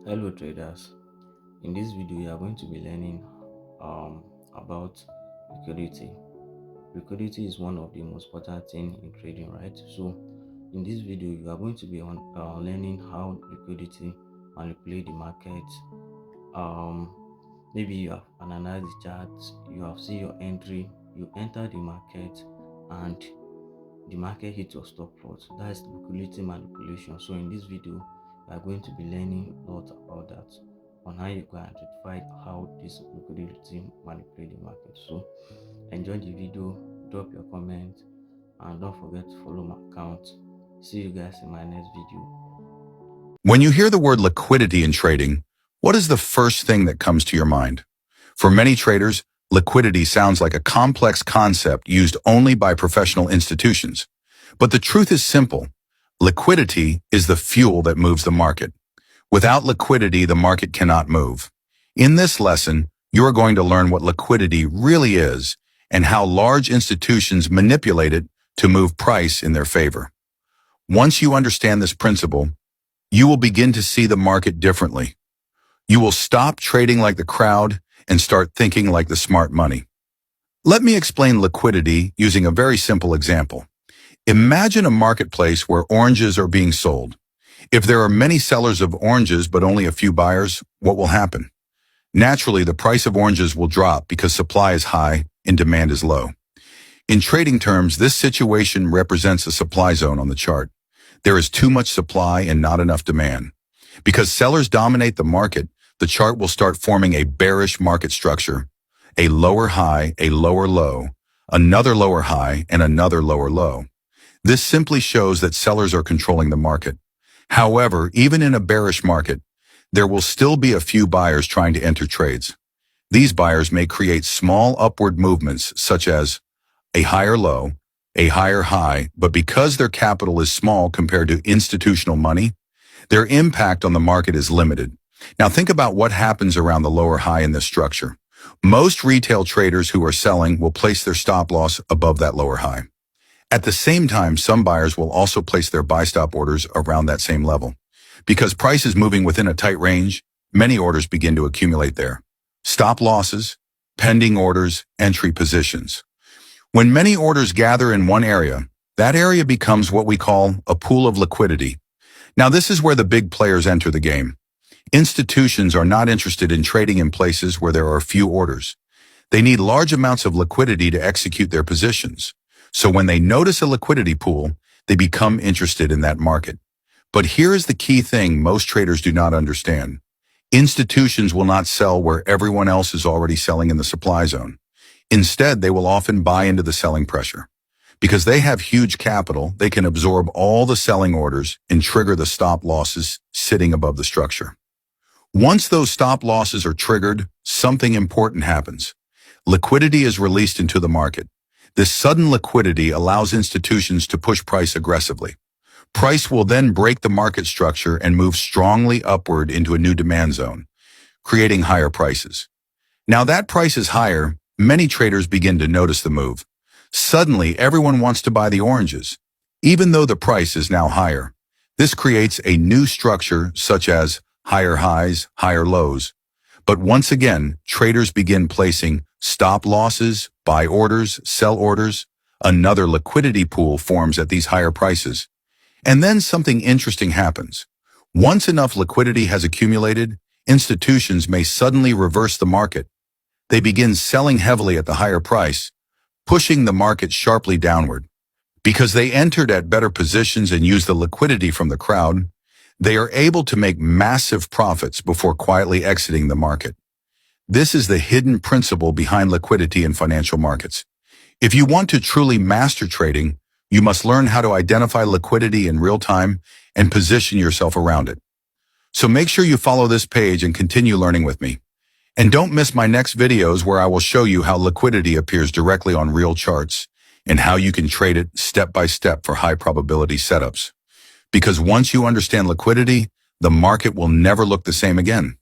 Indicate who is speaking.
Speaker 1: Hello traders. In this video, you are going to be learning about liquidity. Liquidity is one of the most important thing in trading, right? So, in this video, you are going to be learning how liquidity manipulate the market. Um, Maybe you have analyzed the charts, you have seen your entry, you enter the market, and the market hit your stop loss. That is liquidity manipulation. So in this video, we are going to be learning a lot about that, on how you can identify how this liquidity manipulate the market. So enjoy the video, drop your comment, and don't forget to follow my account. See you guys in my next video.
Speaker 2: When you hear the word liquidity in trading, what is the first thing that comes to your mind? For many traders, liquidity sounds like a complex concept used only by professional institutions. But the truth is simple. Liquidity is the fuel that moves the market. Without liquidity, the market cannot move. In this lesson, you are going to learn what liquidity really is and how large institutions manipulate it to move price in their favor. Once you understand this principle, you will begin to see the market differently. You will stop trading like the crowd and start thinking like the smart money. Let me explain liquidity using a very simple example. Imagine a marketplace where oranges are being sold. If there are many sellers of oranges but only a few buyers, what will happen? Naturally, the price of oranges will drop because supply is high and demand is low. In trading terms, this situation represents a supply zone on the chart. There is too much supply and not enough demand. Because sellers dominate the market, the chart will start forming a bearish market structure. A lower high, a lower low, another lower high, and another lower low. This simply shows that sellers are controlling the market. However, even in a bearish market, there will still be a few buyers trying to enter trades. These buyers may create small upward movements such as a higher low, a higher high, but because their capital is small compared to institutional money, their impact on the market is limited. Now think about what happens around the lower high in this structure. Most retail traders who are selling will place their stop loss above that lower high. At the same time, some buyers will also place their buy stop orders around that same level. Because price is moving within a tight range, many orders begin to accumulate there. Stop losses, pending orders, entry positions. When many orders gather in one area, that area becomes what we call a pool of liquidity. Now this is where the big players enter the game. Institutions are not interested in trading in places where there are few orders. They need large amounts of liquidity to execute their positions. So when they notice a liquidity pool, they become interested in that market. But here is the key thing most traders do not understand. Institutions will not sell where everyone else is already selling in the supply zone. Instead, they will often buy into the selling pressure. Because they have huge capital, they can absorb all the selling orders and trigger the stop losses sitting above the structure. Once those stop losses are triggered, something important happens. Liquidity is released into the market. This sudden liquidity allows institutions to push price aggressively. Price will then break the market structure and move strongly upward into a new demand zone, creating higher prices. Now that price is higher, many traders begin to notice the move. Suddenly, everyone wants to buy the oranges, even though the price is now higher. This creates a new structure such as higher highs, higher lows. But once again, traders begin placing stop losses, buy orders, sell orders. Another liquidity pool forms at these higher prices. And then something interesting happens. Once enough liquidity has accumulated, institutions may suddenly reverse the market. They begin selling heavily at the higher price, pushing the market sharply downward. Because they entered at better positions and used the liquidity from the crowd, they are able to make massive profits before quietly exiting the market. This is the hidden principle behind liquidity in financial markets. If you want to truly master trading, you must learn how to identify liquidity in real time and position yourself around it. So make sure you follow this page and continue learning with me. And don't miss my next videos where I will show you how liquidity appears directly on real charts and how you can trade it step by step for high probability setups. Because once you understand liquidity, the market will never look the same again.